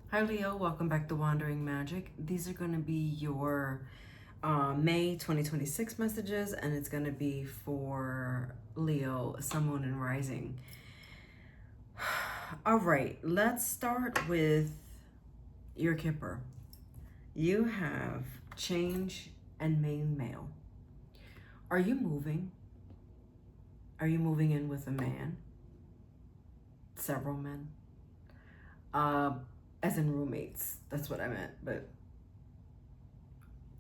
Hi Leo, welcome back to Wandering Magic. These are going to be your May 2026 messages, and it's going to be for Leo, Sun, Moon, and Rising. All right, let's start with your Kipper. You have change and main male. Are you moving? Are you moving in with a man? Several men? As in roommates. That's what I meant, but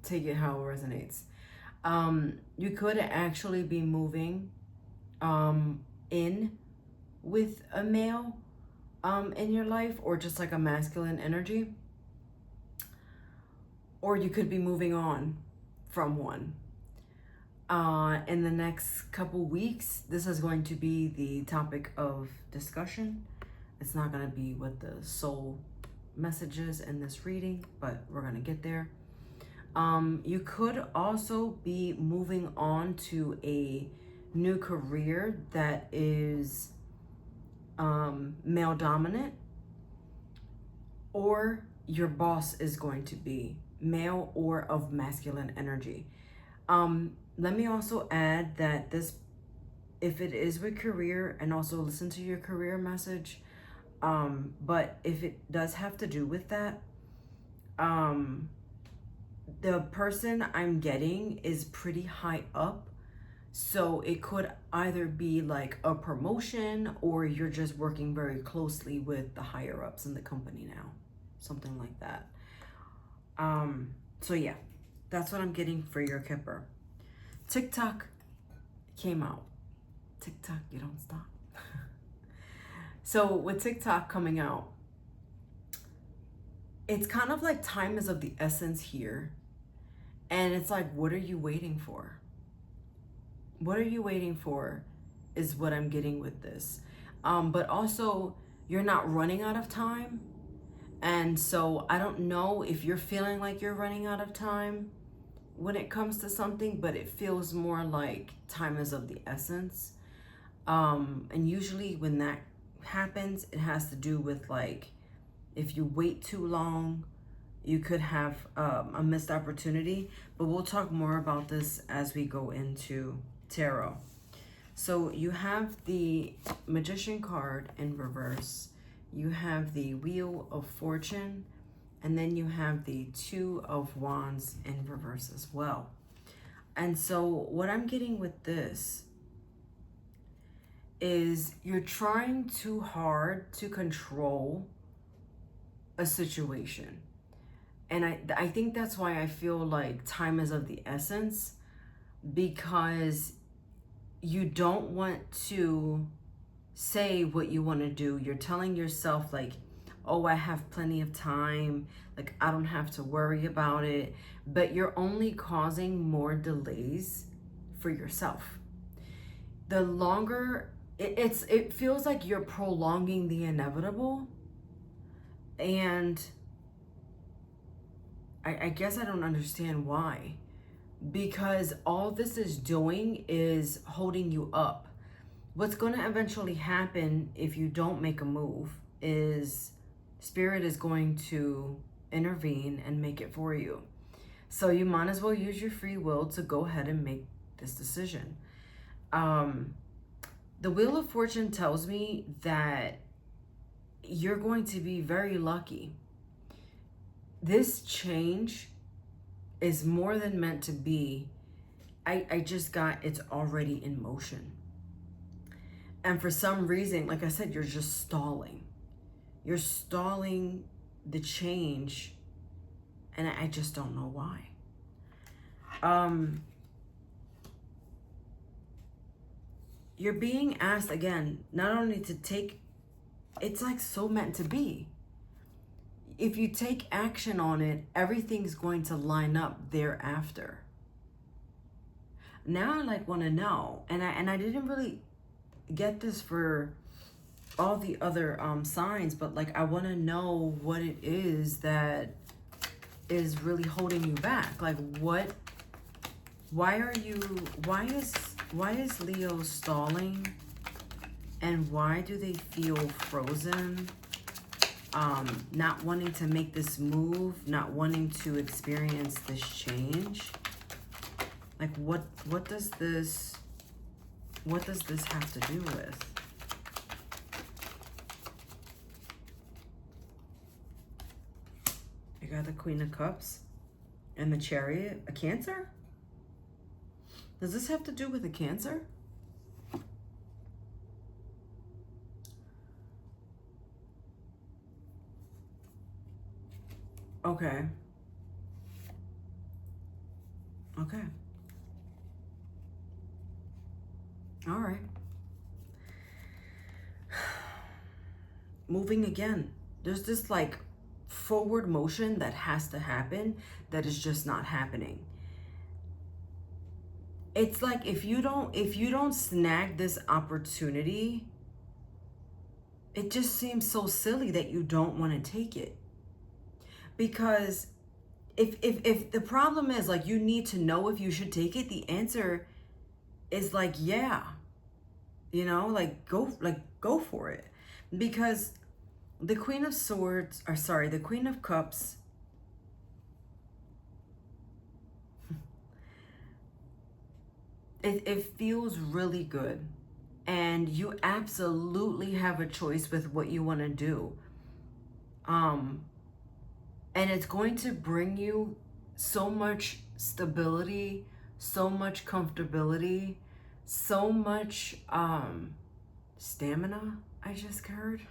take it how it resonates. You could actually be moving in with a male in your life, or just like a masculine energy, or you could be moving on from one. In the next couple weeks, this is going to be the topic of discussion. It's not going to be what the soul messages in this reading, but we're going to get there. You could also be moving on to a new career that is male dominant, or your boss is going to be male or of masculine energy. Let me also add that this, if it is with career, and also listen to your career message, but if it does have to do with that, the person I'm getting is pretty high up. So it could either be like a promotion, or you're just working very closely with the higher ups in the company now. Something like that. So yeah, that's what I'm getting for your Kipper. TikTok came out. TikTok, you don't stop. So with TikTok coming out, it's kind of like time is of the essence here. And it's like, what are you waiting for? What are you waiting for is what I'm getting with this. But also, you're not running out of time. And so I don't know if you're feeling like you're running out of time when it comes to something, but it feels more like time is of the essence. And usually when that happens, it has to do with like, if you wait too long, you could have a missed opportunity. But we'll talk more about this as we go into tarot. So you have the Magician card in reverse. You have the Wheel of Fortune. And then you have the Two of Wands in reverse as well. And so what I'm getting with this is you're trying too hard to control a situation. And I think that's why I feel like time is of the essence, because you don't want to say what you want to do. You're telling yourself like, oh, I have plenty of time, like I don't have to worry about it, but you're only causing more delays for yourself. The longer it feels like you're prolonging the inevitable. And I guess I don't understand why, because all this is doing is holding you up. What's going to eventually happen if you don't make a move is Spirit is going to intervene and make it for you. So you might as well use your free will to go ahead and make this decision. The Wheel of Fortune tells me that you're going to be very lucky. This change is more than meant to be. I just got it's already in motion. And for some reason, like I said, you're just stalling. You're stalling the change. And I just don't know why. You're being asked again, not only to take, it's like so meant to be. If you take action on it, everything's going to line up thereafter. Now I like want to know, and I didn't really get this for all the other signs, but like I want to know what it is that is really holding you back. Like why is Leo stalling, and why do they feel frozen? not wanting to make this move, not wanting to experience this change. Like what does this have to do with? You got the Queen of Cups and the Chariot, a Cancer? Does this have to do with a Cancer? Okay. Okay. All right. Moving again. There's this like forward motion that has to happen that is just not happening. It's like if you don't snag this opportunity, it just seems so silly that you don't want to take it. Because if the problem is like you need to know if you should take it, the answer is like, yeah. You know, like go for it. Because the Queen of Swords, or sorry, the Queen of Cups, it feels really good. And you absolutely have a choice with what you want to do. And it's going to bring you so much stability, so much comfortability, so much stamina, I just heard.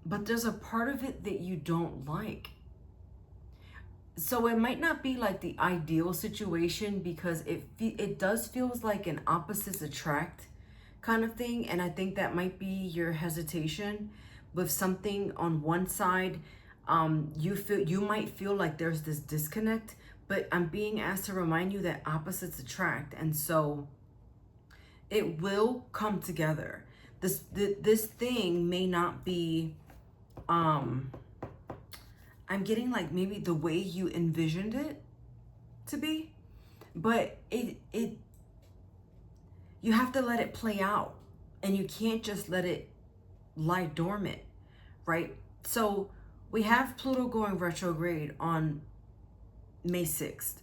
But there's a part of it that you don't like. So it might not be like the ideal situation, because it does feels like an opposites attract kind of thing. And I think that might be your hesitation with something on one side. You might feel like there's this disconnect, but I'm being asked to remind you that opposites attract. And so it will come together. This thing may not be, I'm getting like maybe the way you envisioned it to be, but you have to let it play out, and you can't just let it lie dormant, right? So we have Pluto going retrograde on May 6th.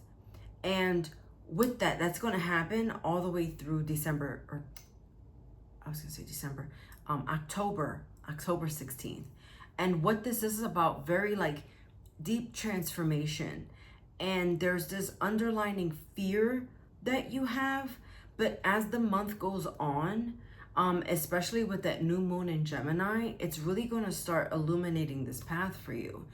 And with that, that's going to happen all the way through December, or I was going to say December, October 16th. And what this is about, very like deep transformation. And there's this underlining fear that you have. But as the month goes on, especially with that new moon in Gemini, it's really going to start illuminating this path for you.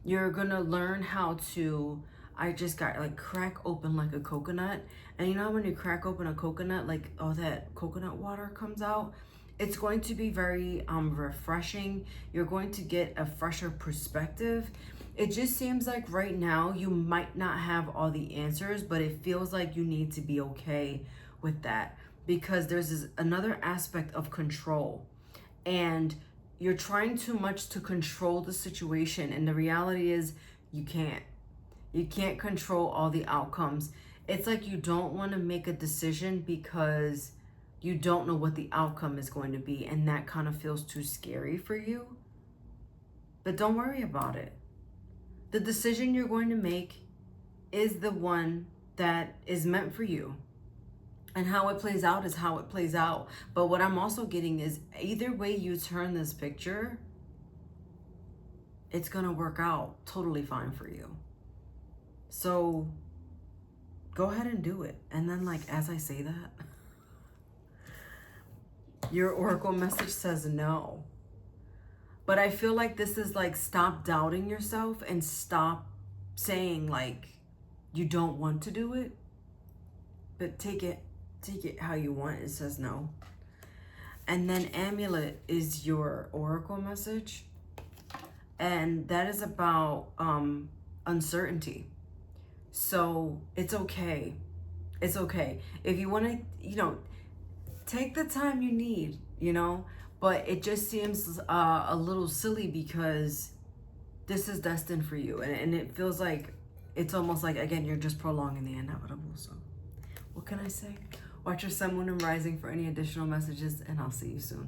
You're going to learn how to, I just got like crack open like a coconut. And you know when you crack open a coconut, like all that coconut water comes out? It's going to be very refreshing. You're going to get a fresher perspective. It just seems like right now you might not have all the answers, but it feels like you need to be okay with that, because there's another aspect of control, and you're trying too much to control the situation. And the reality is you can't control all the outcomes. It's like you don't want to make a decision because you don't know what the outcome is going to be, and that kind of feels too scary for you. But don't worry about it. The decision you're going to make is the one that is meant for you. And how it plays out is how it plays out. But what I'm also getting is either way you turn this picture, it's going to work out totally fine for you. So go ahead and do it. And then like, as I say that, your oracle message says no. But I feel like this is like, stop doubting yourself and stop saying like you don't want to do it. But take it how you want. It says no. And then Amulet is your oracle message. And that is about uncertainty. So it's okay. It's okay. If you want to, take the time you need, but it just seems a little silly because this is destined for you. And it feels like it's almost like, again, you're just prolonging the inevitable. So what can I say? Watch your sun, moon, and rising for any additional messages, and I'll see you soon.